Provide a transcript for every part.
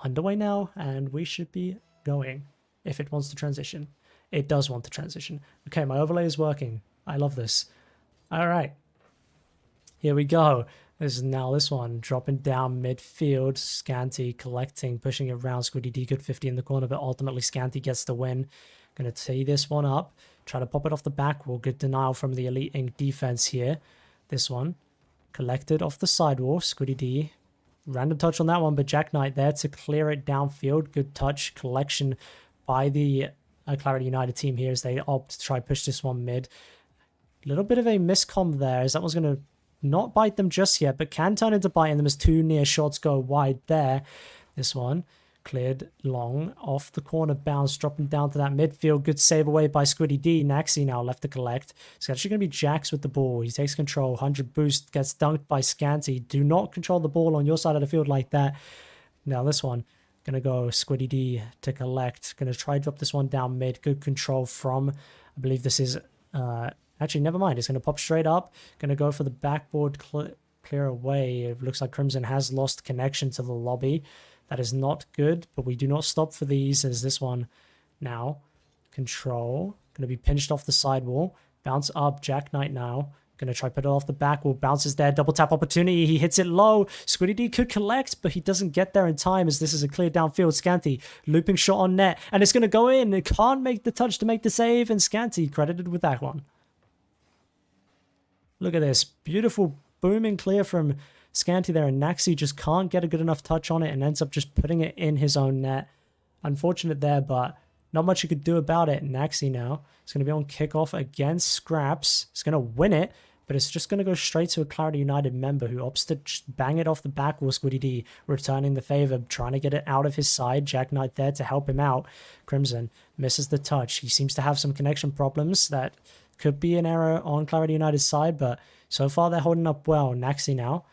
underway now, and we should be going if it wants to transition. It does want to transition. Okay, my overlay is working. I love this. All right. Here we go. This is now this one. Dropping down midfield. Scanty collecting, pushing it around. Squiddy D good 50 in the corner, but ultimately Scanty gets the win. Going to tee this one up. Try to pop it off the back wall. Good denial from the Elite Ink defense here. This one. Collected off the sidewall. Squiddy D. Random touch on that one, but Jack Knight there to clear it downfield. Good touch. Collection by the Clarity United team here as they opt to try push this one mid. A little bit of a miscom there as that one's going to not bite them just yet, but can turn into biting them as two near shots go wide there. This one cleared long off the corner bounce, dropping down to that midfield. Good save away by Squiddy D. Naxi now left to collect. It's actually going to be Jax with the ball. He takes control. 100 boost, gets dunked by Scanty. Do not control the ball on your side of the field like that. Now this one, going to go Squiddy D to collect. Going to try drop this one down mid. Good control from, I believe this is... Actually, never mind. It's going to pop straight up. Going to go for the backboard clear away. It looks like Crimson has lost connection to the lobby. That is not good, but we do not stop for these as this one now. Control. Going to be pinched off the sidewall. Bounce up. Jack Knight now. Going to try put it off the back wall. Bounces there. Double tap opportunity. He hits it low. Squiddy D could collect, but he doesn't get there in time as this is a clear downfield. Scanty. Looping shot on net. And it's going to go in. It can't make the touch to make the save. And Scanty credited with that one. Look at this. Beautiful booming clear from Scanty there. And Naxi just can't get a good enough touch on it and ends up just putting it in his own net. Unfortunate there, but not much you could do about it. Naxi now is going to be on kickoff against Scraps. He's going to win it, but it's just going to go straight to a Clarity United member who opts to just bang it off the back wall. Squiddy D returning the favor, trying to get it out of his side. Jack Knight there to help him out. Crimson misses the touch. He seems to have some connection problems that could be an error on Clarity United's side, but so far they're holding up well. Naxi now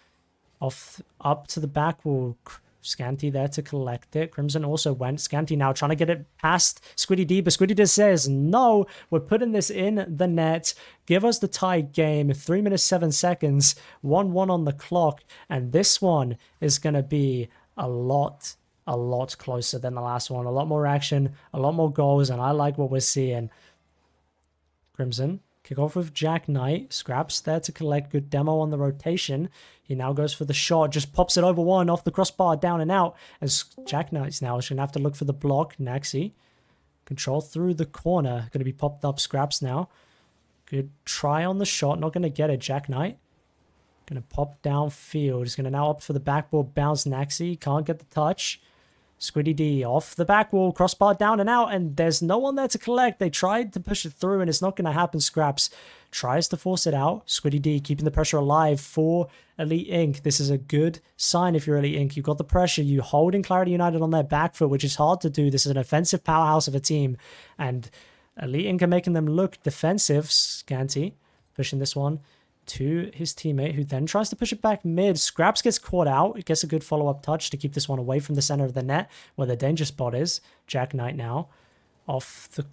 off up to the back wall. Scanty there to collect it. Crimson also went. Scanty now trying to get it past Squiddy D, but Squiddy D says, no, we're putting this in the net. Give us the tie game. 3 minutes, 7 seconds. 1-1 on the clock. And this one is going to be a lot closer than the last one. A lot more action, a lot more goals, and I like what we're seeing. Crimson, kick off with Jack Knight. Scraps there to collect. Good demo on the rotation. He now goes for the shot. Just pops it over one off the crossbar, down and out. As Jack Knight's now going to have to look for the block. Naxi. Control through the corner. Going to be popped up. Scraps now. Good try on the shot. Not going to get it. Jack Knight. Going to pop downfield. He's going to now opt for the backboard bounce. Naxi. Can't get the touch. Squiddy D off the back wall, crossbar down and out, and there's no one there to collect. They tried to push it through, and it's not going to happen. Scraps tries to force it out. Squiddy D keeping the pressure alive for Elite Ink. This is a good sign if you're Elite Ink. You've got the pressure. You holding Clarity United on their back foot, which is hard to do. This is an offensive powerhouse of a team, and Elite Ink are making them look defensive. Scanty pushing this one to his teammate, who then tries to push it back mid. Scraps gets caught out. It gets a good follow-up touch to keep this one away from the center of the net, where the danger spot is. Jack Knight now off the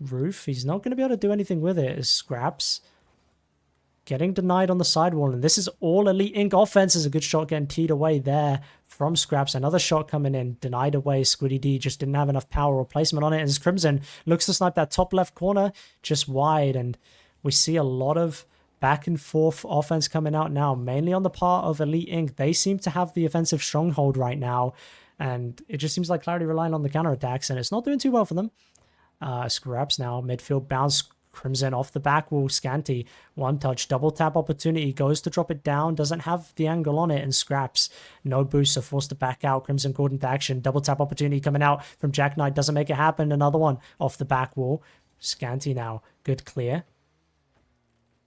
roof. He's not going to be able to do anything with it as Scraps getting denied on the sidewall. And this is all Elite Ink offense. Is a good shot getting teed away there from Scraps. Another shot coming in, denied away. Squiddy D just didn't have enough power or placement on it. As Crimson looks to snipe that top left corner just wide. And we see a lot of back and forth offense coming out now, mainly on the part of Elite Ink. They seem to have the offensive stronghold right now, and it just seems like Clarity relying on the counterattacks, and it's not doing too well for them. Scraps now, midfield bounce. Crimson off the back wall. Scanty, one touch, double tap opportunity, goes to drop it down, doesn't have the angle on it, and Scraps, no boost, so forced to back out. Crimson called into action, double tap opportunity coming out from Jack Knight, doesn't make it happen. Another one off the back wall. Scanty now, good clear.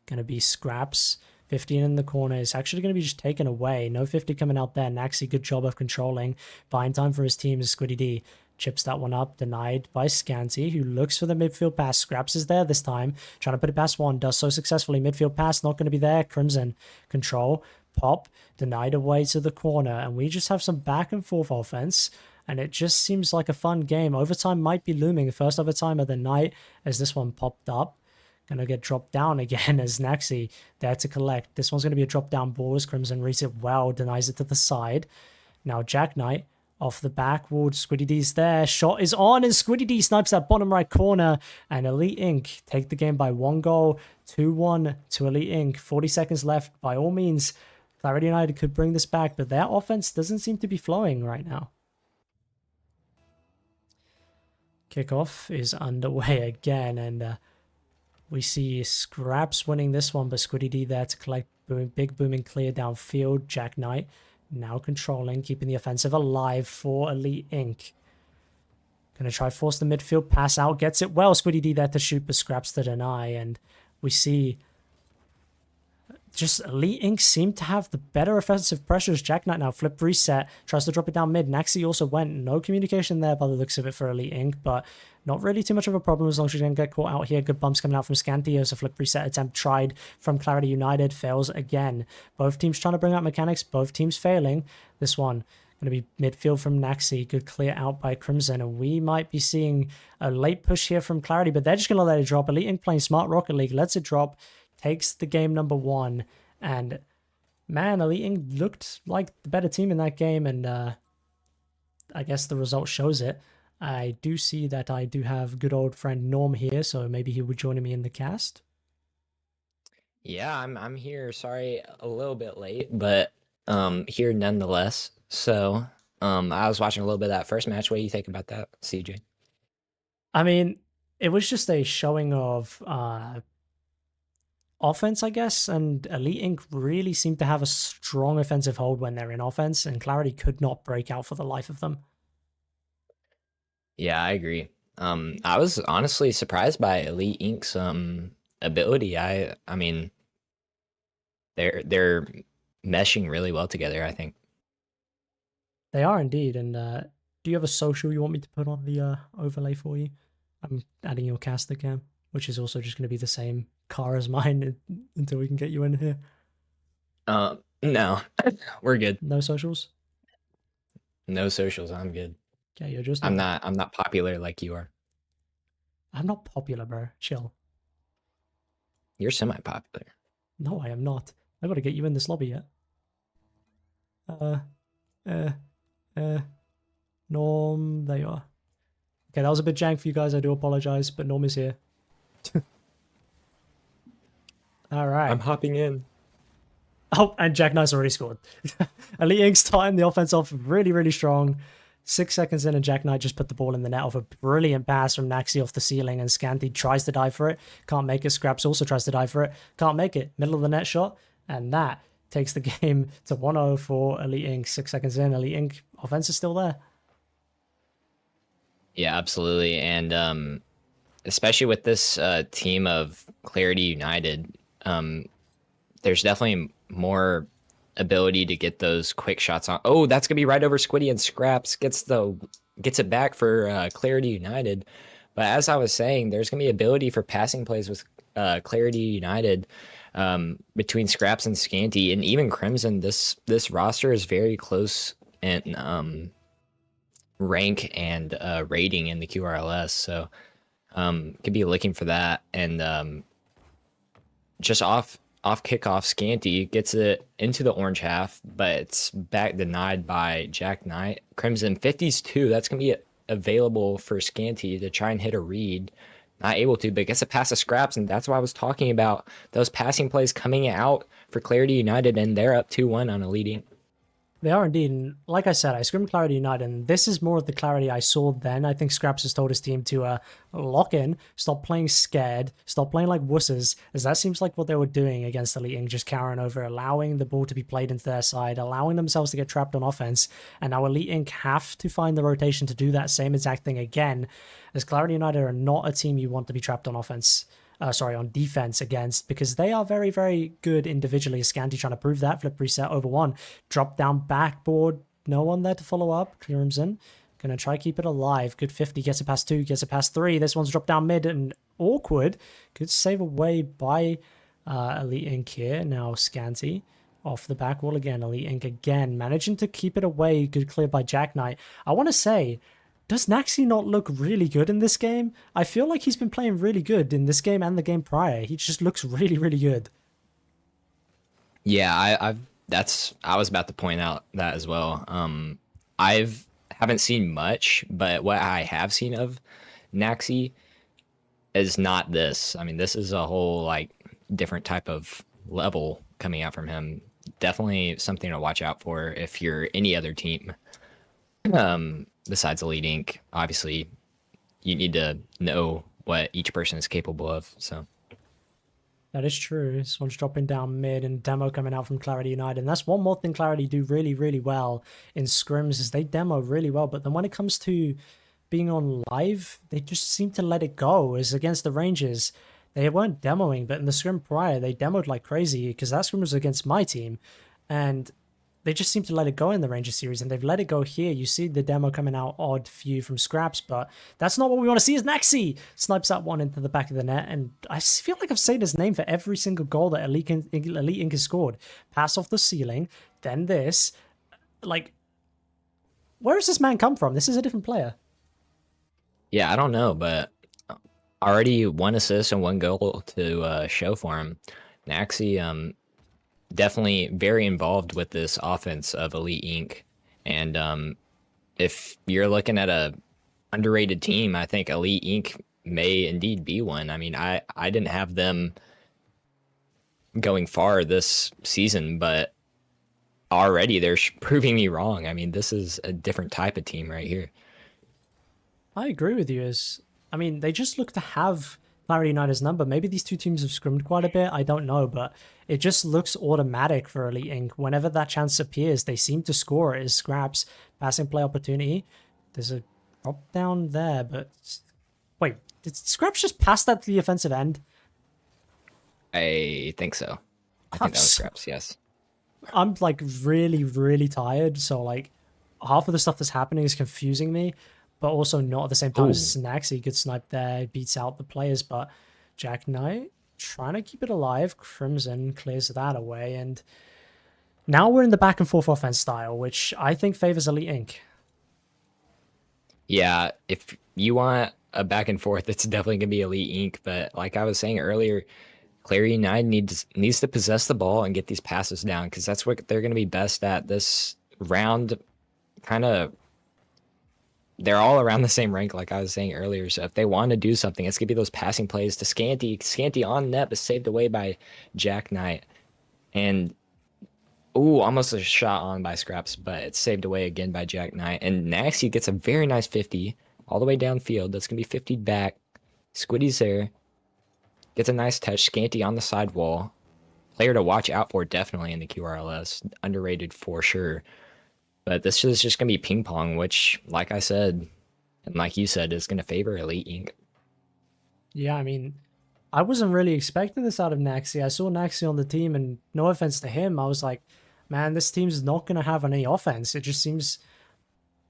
Going to be Scraps. 15 in the corner. It's actually going to be just taken away. No 50 coming out there. Naxi, good job of controlling. Buying time for his team is Squiddy D. Chips that one up. Denied by Scanty, who looks for the midfield pass. Scraps is there this time. Trying to put it past one. Does so successfully. Midfield pass not going to be there. Crimson. Control. Pop. Denied away to the corner. And we just have some back and forth offense. And it just seems like a fun game. Overtime might be looming. First overtime of the night as this one popped up. Going to get dropped down again as Naxi there to collect. This one's going to be a drop down ball as Crimson reads it well, denies it to the side. Now Jack Knight off the backward. Squiddy D's there. Shot is on, and Squiddy D snipes that bottom right corner. And Elite Inc. take the game by 1 goal, 2-1 to Elite Inc. 40 seconds left. By all means, Clarity United could bring this back, but their offense doesn't seem to be flowing right now. Kickoff is underway again, and we see Scraps winning this one, but Squiddy D there to collect big booming clear downfield. Jack Knight now controlling, keeping the offensive alive for Elite Inc. Gonna try force the midfield pass out, gets it well. Squiddy D there to shoot, but Scraps to deny, and we see just Elite Inc. seem to have the better offensive pressures. Jack Knight now flip reset, tries to drop it down mid. Naxi also went. No communication there by the looks of it for Elite Inc., but not really too much of a problem as long as you don't get caught out here. Good bumps coming out from Scanty as a flip reset attempt tried from Clarity United. Fails again. Both teams trying to bring out mechanics, both teams failing. This one going to be midfield from Naxi. Good clear out by Crimson, and we might be seeing a late push here from Clarity, but they're just going to let it drop. Elite Inc. playing smart Rocket League, lets it drop, takes the game number 1, and man, Elite Inc. looked like the better team in that game, and I guess the result shows it. I do see that I do have good old friend Norm here, so maybe he would join me in the cast. Yeah, I'm here. Sorry, a little bit late, but here nonetheless. So I was watching a little bit of that first match. What do you think about that, CJ? I mean, it was just a showing of offense, I guess, and Elite Inc. really seemed to have a strong offensive hold when they're in offense, and Clarity could not break out for the life of them. Yeah, I agree. I was honestly surprised by Elite Inc.'s ability. I mean, they're meshing really well together, I think. They are indeed, and do you have a social you want me to put on the overlay for you? I'm adding your caster cam, which is also just going to be the same car as mine until we can get you in here. No, we're good. No socials? No socials. I'm good. Yeah, you're just I'm not popular like you are. I'm not popular, bro. Chill. You're semi-popular. No, I am not. I gotta get you in this lobby yet. Norm, there you are. Okay, that was a bit jank for you guys. I do apologize, but Norm is here. All right. I'm hopping in. Oh, and Jack Knight's already scored. Elite Inc. starting the offense off really, really strong. 6 seconds in, and Jack Knight just put the ball in the net off a brilliant pass from Naxi off the ceiling, and Scanty tries to dive for it. Can't make it. Scraps also tries to dive for it. Can't make it. Middle of the net shot, and that takes the game to 1-0 for Elite Inc. 6 seconds in, Elite Inc. offense is still there. Yeah, absolutely. And especially with this team of Clarity United, there's definitely more ability to get those quick shots on. Oh, that's gonna be right over Squiddy, and Scraps gets it back for Clarity United. But as I was saying, there's gonna be ability for passing plays with Clarity United between Scraps and Scanty, and even Crimson. This roster is very close in rank and rating in the QRLS, so could be looking for that. And just off kickoff, Scanty gets it into the orange half, but it's back denied by Jack Knight. Crimson 50s too. That's gonna be available for Scanty to try and hit a read. Not able to, but gets a pass to Scraps, and that's why I was talking about those passing plays coming out for Clarity United, and they're up 2-1 on a leading. They are indeed, and like I said, I scrimmed Clarity United, and this is more of the Clarity I saw then. I think Scraps has told his team to lock in, stop playing scared, stop playing like wusses, as that seems like what they were doing against Elite Inc., just carrying over, allowing the ball to be played into their side, allowing themselves to get trapped on offense, and now Elite Inc. have to find the rotation to do that same exact thing again, as Clarity United are not a team you want to be trapped on offense. On defense against, because they are very, very good individually. Scanty trying to prove that. Flip reset over 1. Drop down backboard. No one there to follow up. Crimson gonna try keep it alive. Good 50. Gets it past 2. Gets it past 3. This one's dropped down mid and awkward. Good save away by Elite Inc. here. Now Scanty off the back wall again. Elite Inc. again. Managing to keep it away. Good clear by Jack Knight. I want to say, does Naxi not look really good in this game? I feel like he's been playing really good in this game and the game prior. He just looks really, really good. Yeah, I was about to point out that as well. I've haven't seen much, but what I have seen of Naxi is not this. I mean, this is a whole like different type of level coming out from him. Definitely something to watch out for if you're any other team besides Elite Inc. Obviously, you need to know what each person is capable of. So That is true. This one's dropping down mid and demo coming out from Clarity United. And that's one more thing Clarity do really, really well in scrims is they demo really well. But then when it comes to being on live, they just seem to let it go. As against the Rangers, they weren't demoing, but in the scrim prior, they demoed like crazy because that scrim was against my team. And they just seem to let it go in the Ranger series, and they've let it go here. You see the demo coming out odd few from Scraps, but that's not what we want to see. Is Naxi snipes that one into the back of the net, and I feel like I've said his name for every single goal that Elite Inc has scored. Pass off the ceiling, then this. Like, where does this man come from? This is a different player. yeah, I don't know, but already one assist and one goal to show for him. Naxi, definitely very involved with this offense of Elite Inc. And if you're looking at a underrated team, I think Elite Inc. may indeed be one. I mean, I didn't have them going far this season, but already they're proving me wrong. I mean, this is a different type of team right here. I agree with you. I mean, they just look to have Clarity United's number. Maybe these two teams have scrimmed quite a bit. I don't know, but it just looks automatic for Elite Inc. Whenever that chance appears, they seem to score. It is Scraps passing play opportunity. There's a drop down there, but wait, did Scraps just pass that to the offensive end? I think so. I think that was Scraps, yes. I'm like really, really tired. So like half of the stuff that's happening is confusing me, but also not at the same time as Snaxy. Good snipe there, beats out the players, but Jack Knight trying to keep it alive. Crimson clears that away, and now we're in the back and forth offense style, which I think favors Elite Inc. Yeah, if you want a back and forth, it's definitely gonna be Elite Inc. But like I was saying earlier, Clary United needs to possess the ball and get these passes down because that's what they're gonna be best at this round. Kind of, they're all around the same rank, like I was saying earlier. So if they want to do something, it's gonna be those passing plays to Scanty. Scanty on net, but saved away by Jack Knight. And almost a shot on by Scraps, but it's saved away again by Jack Knight. And Naxi gets a very nice 50 all the way downfield. That's gonna be 50 back. Squiddy's there. Gets a nice touch. Scanty on the side wall. Player to watch out for definitely in the QRLS. Underrated for sure. But this is just going to be ping pong, which, like I said, and like you said, is going to favor Elite Inc. Yeah, I mean, I wasn't really expecting this out of Naxi. I saw Naxi on the team, and no offense to him, I was like, man, this team's not going to have any offense. It just seems...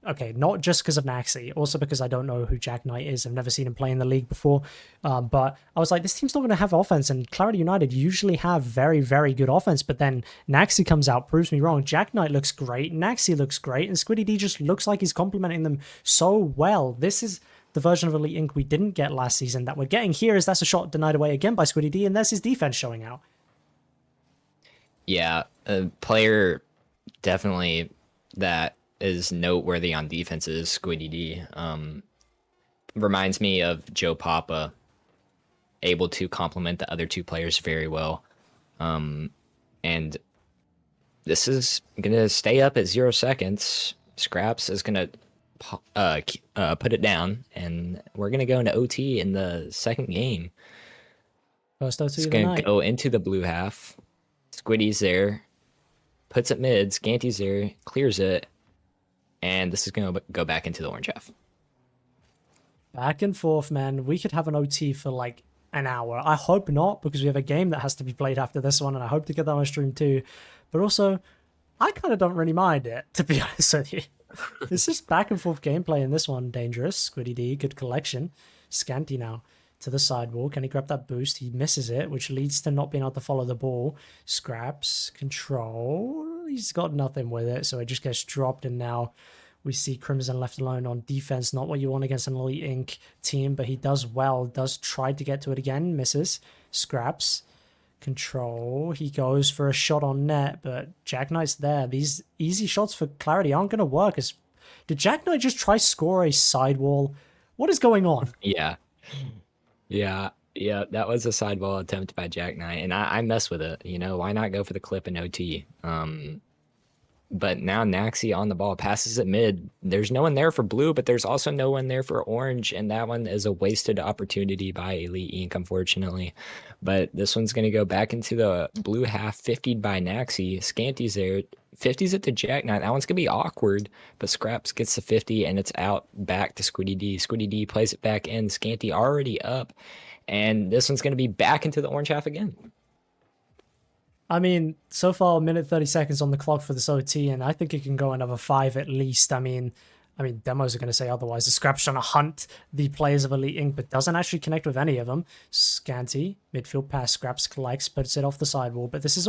Okay, not just because of Naxi, also because I don't know who Jack Knight is. I've never seen him play in the league before. But I was like, this team's not going to have offense, and Clarity United usually have very, very good offense, but then Naxi comes out, proves me wrong. Jack Knight looks great, Naxi looks great, and Squiddy D just looks like he's complementing them so well. This is the version of Elite Inc. we didn't get last season that we're getting here. Is that's a shot denied away again by Squiddy D, and there's his defense showing out. Yeah, a player definitely that is noteworthy on defense is Squiddy D. Reminds me of Joe Papa, able to complement the other two players very well. And this is going to stay up at 0 seconds. Scraps is going to put it down, and we're going to go into OT in the second game. First OT It's of the going to night. go into the blue half. Squiddy's there, puts it mid, Scanty's there, clears it, and this is going to go back into the orange half. Back and forth, man. We could have an OT for like an hour. I hope not, because we have a game that has to be played after this one, and I hope to get that on stream too. But also, I kind of don't really mind it, to be honest with you. It's just back and forth gameplay in this one. Dangerous. Squiddy D, good collection. Scanty now to the sidewall. Can he grab that boost? He misses it, which leads to not being able to follow the ball. Scraps, control. He's got nothing with it, so it just gets dropped, and now we see Crimson left alone on defense. Not what you want against an Elite Inc. team, but he does well. Does try to get to it again. Misses. Scraps. Control. He goes for a shot on net, but Jack Knight's there. These easy shots for Clarity aren't going to work as Did Jack Knight just try score a sidewall? What is going on? Yeah. Yeah, that was a sideball attempt by Jack Knight, and I mess with it. Why not go for the clip in OT? But now Naxi on the ball passes it mid. There's no one there for blue, but there's also no one there for orange, and that one is a wasted opportunity by Elite Inc, unfortunately. But this one's going to go back into the blue half, 50'd by Naxi. Scanty's there. 50's it to Jack Knight. That one's going to be awkward, but Scraps gets the 50, and it's out back to Squiddy D. Squiddy D plays it back in. Scanty already up, and this one's going to be back into the orange half again. I mean, so far, a minute 30 seconds on the clock for this OT, and I think it can go another 5 at least. I mean, demos are going to say otherwise. The Scrap's trying to hunt the players of Elite Inc, but doesn't actually connect with any of them. Scanty, midfield pass, Scraps collects, puts it off the sidewall. But this is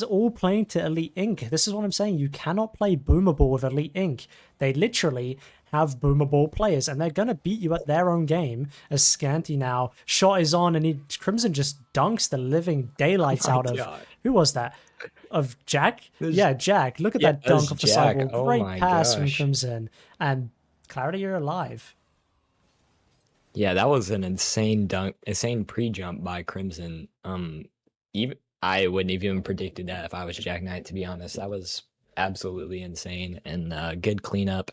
all playing to Elite Inc. This is what I'm saying. You cannot play Boomer Ball with Elite Inc. They literally have Boomer Ball players, and they're going to beat you at their own game. As Scanty now, shot is on, and Crimson just dunks the living daylights out of... God. Who was that? Of Jack? Yeah, Jack. Look at that dunk off the sidewall. Great pass from Crimson. And Clarity, you're alive. Yeah, that was an insane dunk, insane pre-jump by Crimson. Even I wouldn't have even predicted that if I was Jack Knight, to be honest. That was absolutely insane, and good cleanup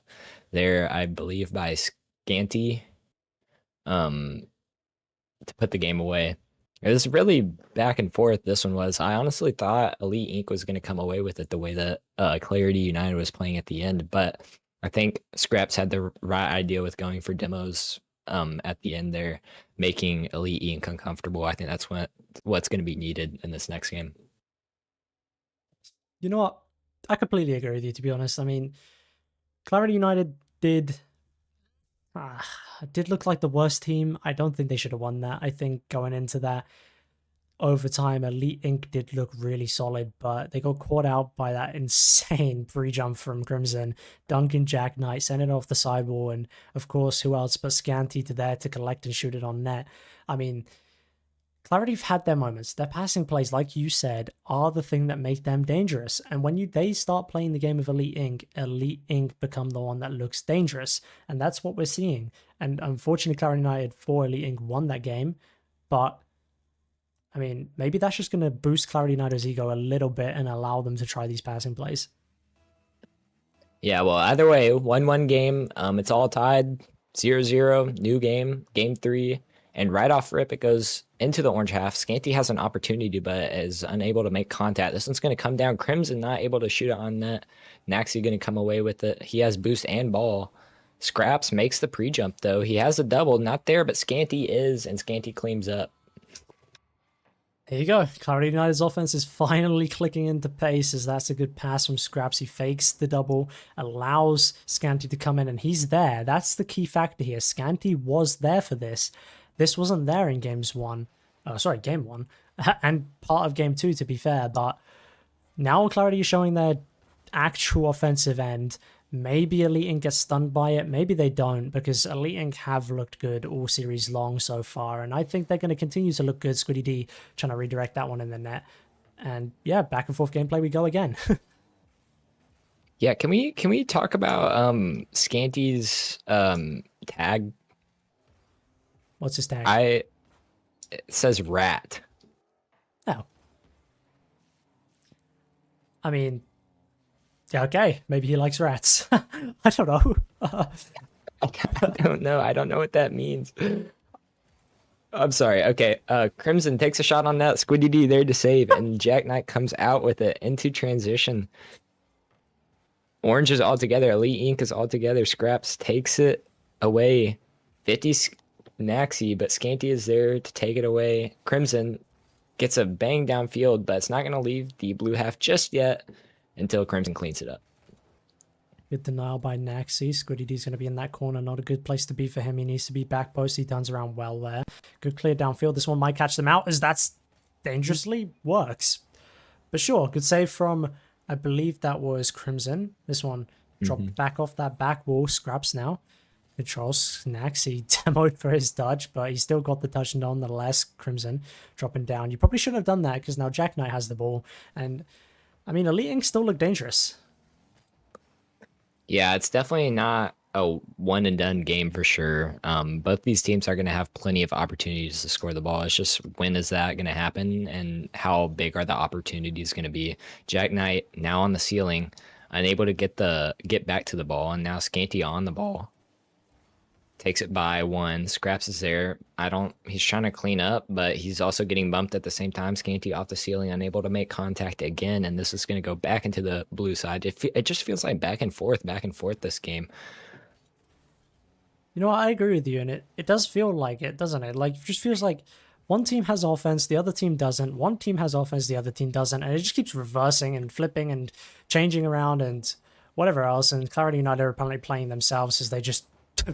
there, I believe, by Scanty to put the game away. It was really back and forth. This one was. I honestly thought Elite Inc was going to come away with it the way that Clarity United was playing at the end, but I think Scraps had the right idea with going for demos at the end there, making Elite Inc uncomfortable. I think that's what's going to be needed in this next game. You know what? I completely agree with you, to be honest. I mean, Clarity United did look like the worst team. I don't think they should have won that. I think going into that overtime, Elite Inc did look really solid, but they got caught out by that insane pre-jump from Crimson. Duncan Jack Knight sent it off the sidewall, and of course, who else but Scanty to collect and shoot it on net. I mean, Clarity have had their moments. Their passing plays, like you said, are the thing that make them dangerous. And when they start playing the game of Elite Inc become the one that looks dangerous. And that's what we're seeing. And unfortunately, Clarity United for Elite Inc won that game. But, I mean, maybe that's just going to boost Clarity United's ego a little bit and allow them to try these passing plays. Yeah, well, either way, 1-1 game. It's all tied. 0-0, new game, game 3. And right off rip, it goes into the orange half. Scanty has an opportunity, but is unable to make contact. This one's going to come down. Crimson not able to shoot it on net. Naxi going to come away with it. He has boost and ball. Scraps makes the pre-jump, though. He has a double. Not there, but Scanty is, and Scanty cleans up. There you go. Clarity United's offense is finally clicking into pace, as that's a good pass from Scraps. He fakes the double, allows Scanty to come in, and he's there. That's the key factor here. Scanty was there for this. This wasn't there in game 1, and part of game 2, to be fair, but now Clarity is showing their actual offensive end. Maybe Elite Inc gets stunned by it, maybe they don't, because Elite Inc have looked good all series long so far, and I think they're going to continue to look good. Squiddy D trying to redirect that one in the net, and yeah, back and forth gameplay we go again. Yeah, can we talk about Scanty's tag? What's his tag? It says rat. Oh. I mean, yeah, okay. Maybe he likes rats. I don't know. I don't know. I don't know what that means. I'm sorry. Okay. Crimson takes a shot on that. Squiddy D there to save, and Jack Knight comes out with it into transition. Orange is all together. Elite Inc is all together. Scraps takes it away. 50 Naxi, but Scanty is there to take it away. Crimson gets a bang downfield, but it's not going to leave the blue half just yet until Crimson cleans it up. Good denial by Naxi. Squiddy D's going to be in that corner. Not a good place to be for him. He needs to be back post. He turns around well there. Good clear downfield. This one might catch them out, as that's dangerously works. But sure, good save from, I believe that was Crimson. This one dropped back off that back wall. Scraps now. Controls Naxi demoed for his dodge, but he still got the touch nonetheless. Crimson dropping down. You probably shouldn't have done that, because now Jack Knight has the ball. And, I mean, Elite Inc still look dangerous. Yeah, it's definitely not a one and done game for sure. Both these teams are going to have plenty of opportunities to score the ball. It's just when is that going to happen and how big are the opportunities going to be? Jack Knight now on the ceiling, unable to get back to the ball, and now Scanty on the ball. Takes it by one. Scraps is there. I don't. He's trying to clean up, but he's also getting bumped at the same time. Scanty off the ceiling, unable to make contact again, and this is going to go back into the blue side. It just feels like back and forth this game. You know what? I agree with you, and it does feel like it, doesn't it? Like, it just feels like one team has offense, the other team doesn't. One team has offense, the other team doesn't, and it just keeps reversing and flipping and changing around and whatever else. And Clarity United are apparently playing themselves as they just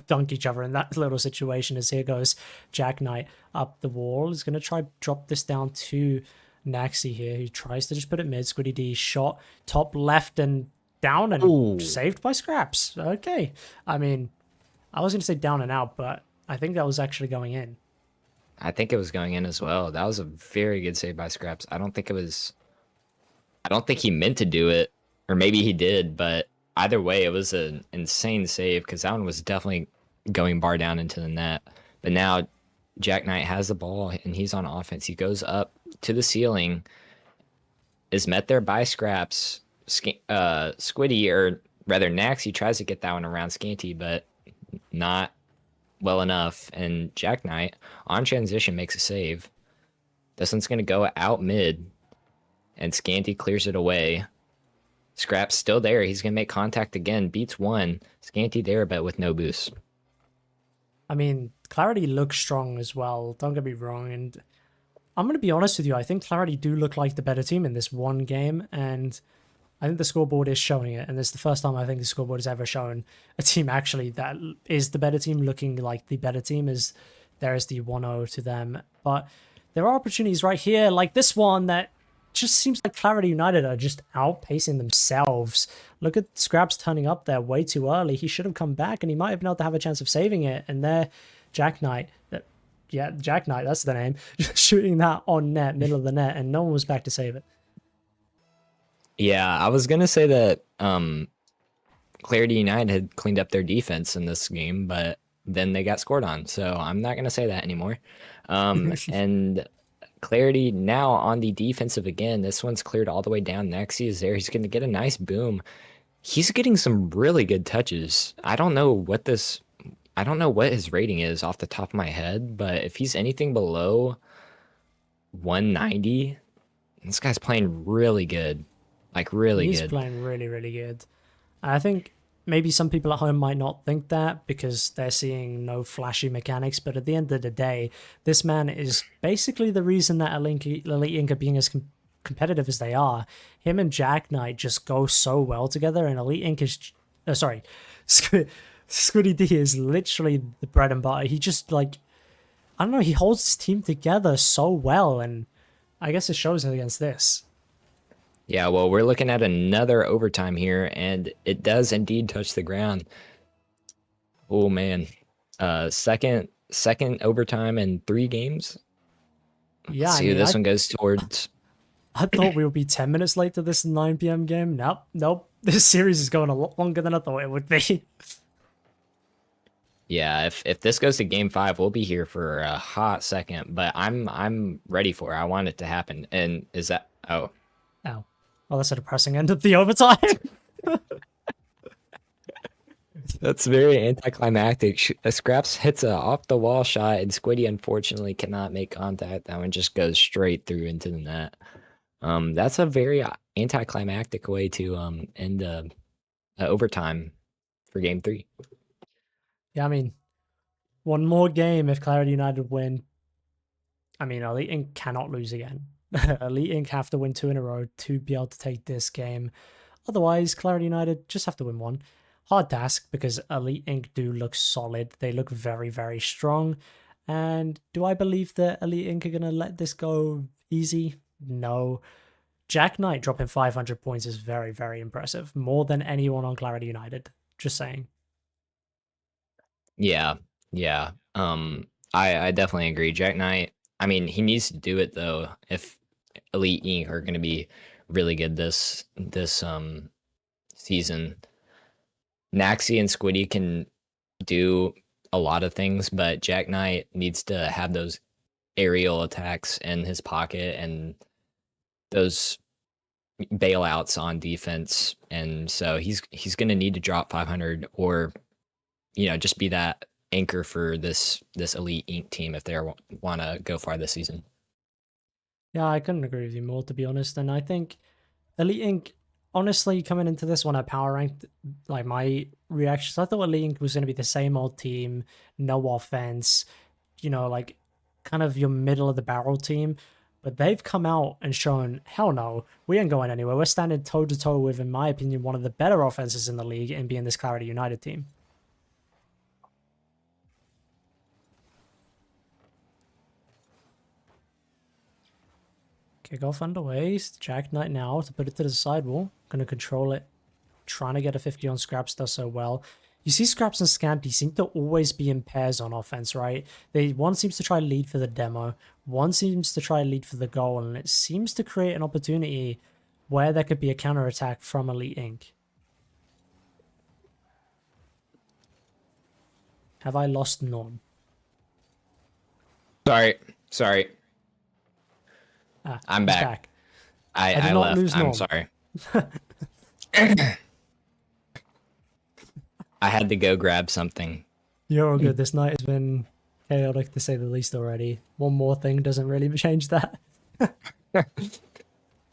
dunk each other in that little situation. As here goes Jack Knight up the wall. He's going to try drop this down to Naxi here, who tries to just put it mid. Squiddy D shot top left and down and Ooh, saved by Scraps. Okay. I mean, I was going to say down and out, but I think that was actually going in. I think it was going in as well. That was a very good save by Scraps. I don't think it was. I don't think he meant to do it, or maybe he did, but either way, it was an insane save because that one was definitely going bar down into the net. But now Jack Knight has the ball and he's on offense. He goes up to the ceiling, is met there by Scraps. Squiddy, or rather Naxi, tries to get that one around Scanty, but not well enough. And Jack Knight on transition makes a save. This one's going to go out mid, and Scanty clears it away. Scrap's still there. He's going to make contact again. Beats one. Scanty there, but with no boost. I mean, Clarity looks strong as well. Don't get me wrong. And I'm going to be honest with you. I think Clarity do look like the better team in this one game. And I think the scoreboard is showing it. And it's the first time I think the scoreboard has ever shown a team actually that is the better team looking like the better team, as there is the 1-0 to them. But there are opportunities right here, like this one, that just seems like Clarity United are just outpacing themselves. Look at Scraps turning up there way too early. He should have come back and he might have been able to have a chance of saving it. And there, Jack Knight, yeah, Jack Knight, that's the name, shooting that on net, middle of the net, and no one was back to save it. Yeah, I was going to say that Clarity United had cleaned up their defense in this game, but then they got scored on. So I'm not going to say that anymore. And Clarity now on the defensive again. This one's cleared all the way down. Nexi is there. He's going to get a nice boom. He's getting some really good touches. I don't know what his rating is off the top of my head, but if he's anything below 190, this guy's playing really good. Like really He's good. playing really, really good. I think maybe some people at home might not think that because they're seeing no flashy mechanics, but at the end of the day, this man is basically the reason that Elite Inc. are being as competitive as they are. Him and Jack Knight just go so well together, and Elite Inc. is. Sorry. Squiddy D is literally the bread and butter. He just, like. I don't know, he holds his team together so well, and I guess it shows against this. Yeah, well, we're looking at another overtime here, and it does indeed touch the ground. Oh man. Second overtime in 3 games. Yeah, Let's I see who mean, this one goes towards. I thought we would be 10 minutes late to this 9 p.m. game. Nope, nope. This series is going a lot longer than I thought it would be. Yeah, if this goes to game 5, we'll be here for a hot second, but I'm ready for it. I want it to happen. And is that Ow. Well, that's a depressing end of the overtime. that's very anticlimactic. Scraps hits a off the wall shot, and Squiddy unfortunately cannot make contact. That one just goes straight through into the net. That's a very anticlimactic way to end overtime for game 3. Yeah, I mean, one more game if Clarity United win. I mean, Elite Inc. cannot lose again. Elite Inc. have to win 2 in a row to be able to take this game. Otherwise, Clarity United just have to win one. Hard task because Elite Inc. do look solid. They look very, very strong. And do I believe that Elite Inc. are going to let this go easy? No. Jack Knight dropping 500 points is very, very impressive. More than anyone on Clarity United. Just saying. Yeah, yeah. I definitely agree. Jack Knight. I mean, he needs to do it though. If Elite Inc. are going to be really good this season. Naxi and Squiddy can do a lot of things, but Jack Knight needs to have those aerial attacks in his pocket and those bailouts on defense. And so he's going to need to drop 500 or just be that anchor for this Elite Inc team if they want to go far this season. Yeah, I couldn't agree with you more, to be honest. And I think Elite Inc, honestly, coming into this when I power ranked, like my reactions, I thought Elite Inc was going to be the same old team, no offense, like kind of your middle of the barrel team. But they've come out and shown, hell no, we ain't going anywhere. We're standing toe to toe with, in my opinion, one of the better offenses in the league and being this Clarity United team. Kickoff underway. Jack Knight now to put it to the sidewall. Gonna control it. Trying to get a 50 on Scraps does so well. You see Scraps and Scanty seem to always be in pairs on offense, right? One seems to try lead for the demo, one seems to try lead for the goal, and it seems to create an opportunity where there could be a counterattack from Elite Inc. Have I lost Norm? Sorry. I'm back. I did not left. lose Norm. I'm sorry. I had to go grab something. You're all good. This night has been chaotic to say the least already. One more thing doesn't really change that. All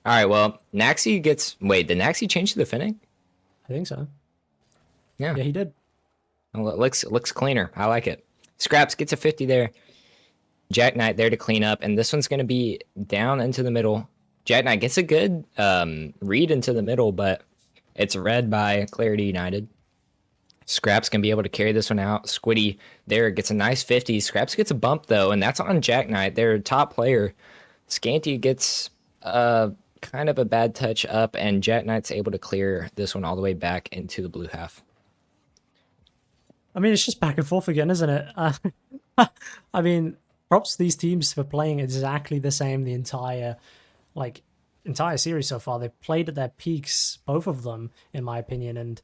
right, well, Naxi gets... Wait, did Naxi change to the Finnick? I think so. Yeah, he did. Well, it looks cleaner. I like it. Scraps gets a 50 there. Jack Knight there to clean up, and this one's going to be down into the middle. Jack Knight gets a good read into the middle, but it's read by Clarity United. Scraps can be able to carry this one out. Squiddy there gets a nice 50. Scraps gets a bump, though, and that's on Jack Knight, their top player. Scanty gets kind of a bad touch up, and Jack Knight's able to clear this one all the way back into the blue half. I mean, it's just back and forth again, isn't it? I mean, props to these teams for playing exactly the same the entire series so far. They've played at their peaks, both of them, in my opinion, and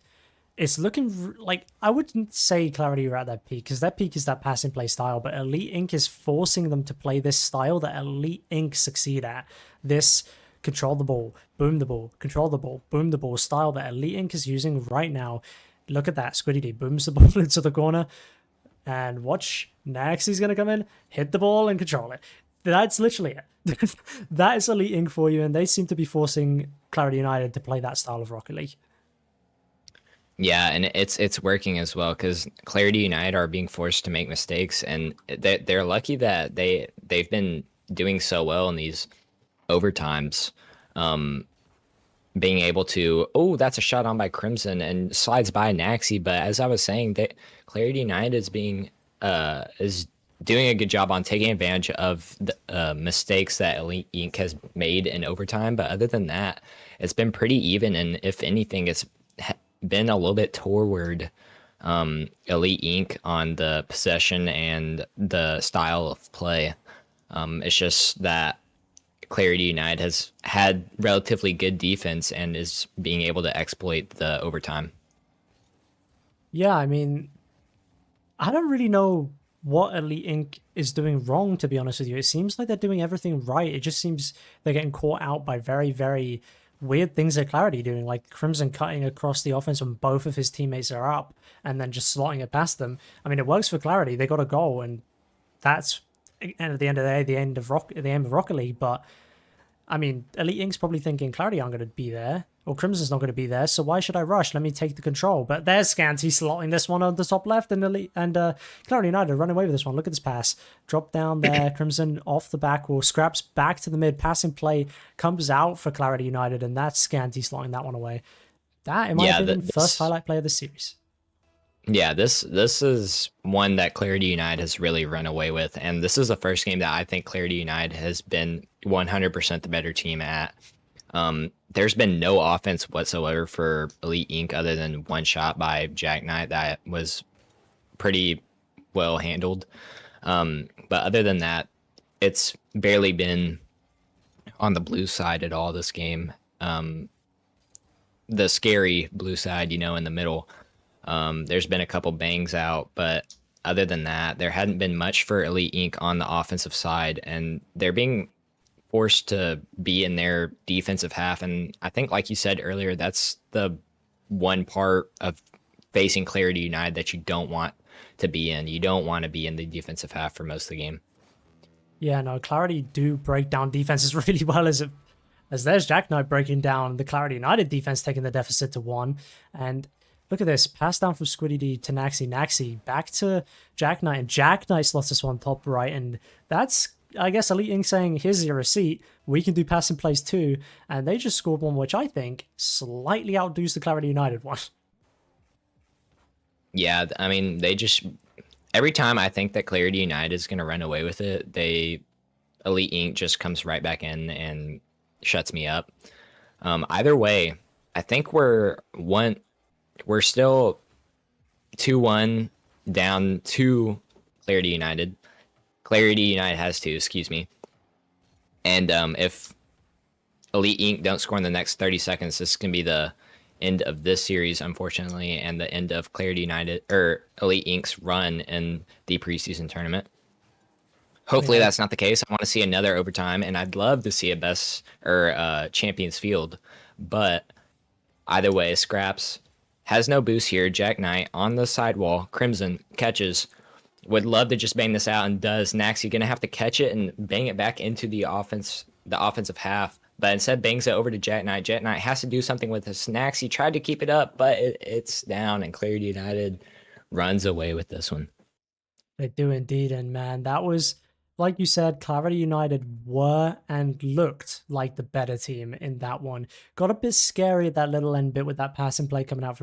it's looking like, I wouldn't say Clarity are at their peak, because their peak is that pass and play style, but Elite Inc is forcing them to play this style that Elite Inc succeed at. This control the ball, boom the ball, control the ball, boom the ball style that Elite Inc is using right now. Look at that. Squiddy D booms the ball into the corner. And watch, Naxi's going to come in, hit the ball, and control it. That's literally it. That is Elite Inc for you, and they seem to be forcing Clarity United to play that style of Rocket League. Yeah, and it's working as well, because Clarity United are being forced to make mistakes, and they're lucky that they've been doing so well in these overtimes. Being able to, that's a shot on by Crimson and slides by Naxi. But as I was saying, that Clarity United is doing a good job on taking advantage of the mistakes that Elite Inc has made in overtime. But other than that, it's been pretty even, and if anything, it's been a little bit toward Elite Inc on the possession and the style of play. It's just that Clarity United has had relatively good defense and is being able to exploit the overtime. Yeah, I mean, I don't really know what Elite Inc is doing wrong, to be honest with you. It seems like they're doing everything right. It just seems they're getting caught out by very, very weird things that Clarity doing, like Crimson cutting across the offense when both of his teammates are up and then just slotting it past them. I mean, it works for Clarity. They got a goal, and that's, and at the end of the day, the end of Rocket League. But I mean, Elite Inc's probably thinking Clarity aren't going to be there, or Crimson's not going to be there, so why should I rush? Let me take the control. But there's Scanty slotting this one on the top left, and Clarity United run away with this one. Look at this pass. Drop down there, Crimson off the back wall, Scraps back to the mid, passing play, comes out for Clarity United, and that's Scanty slotting that one away. That, in my opinion, first highlight play of the series. Yeah, this is one that Clarity United has really run away with, and this is the first game that I think Clarity United has been 100% the better team at. There's been no offense whatsoever for Elite Inc other than one shot by Jack Knight that was pretty well handled. But other than that, it's barely been on the blue side at all this game. The scary blue side, in the middle. There's been a couple bangs out, but other than that, there hadn't been much for Elite Inc. on the offensive side, and they're being forced to be in their defensive half. And I think, like you said earlier, that's the one part of facing Clarity United that you don't want to be in. You don't want to be in the defensive half for most of the game. Yeah, no, Clarity do break down defenses really well as there's Jack Knight breaking down the Clarity United defense, taking the deficit to 1. And look at this, pass down from Squiddy D to Naxi. Naxi back to Jack Knight, and Jack Knight slots this one top right. And that's, I guess, Elite Inc. saying, here's your receipt, we can do passing plays too. And they just scored one, which I think slightly outdoes the Clarity United one. Yeah, I mean, they just every time I think that Clarity United is going to run away with it, Elite Inc. just comes right back in and shuts me up. Either way, I think we're still 2-1 down to Clarity United. Clarity United has 2, excuse me. And if Elite Inc. don't score in the next 30 seconds, this is going to be the end of this series, unfortunately, and the end of Clarity United or Elite Inc.'s run in the preseason tournament. Hopefully that's not the case. I want to see another overtime, and I'd love to see a best or champions field. But either way, Scraps has no boost here. Jack Knight on the sidewall. Crimson catches. Would love to just bang this out, and does. Naxi gonna have to catch it and bang it back into the offensive half. But instead bangs it over to Jack Knight. Jack Knight has to do something with this. Naxi tried to keep it up, but it's down, and Clarity United runs away with this one. They do indeed, and man, that was, like you said, Clarity United were and looked like the better team in that one. Got a bit scary at that little end bit with that passing play coming out from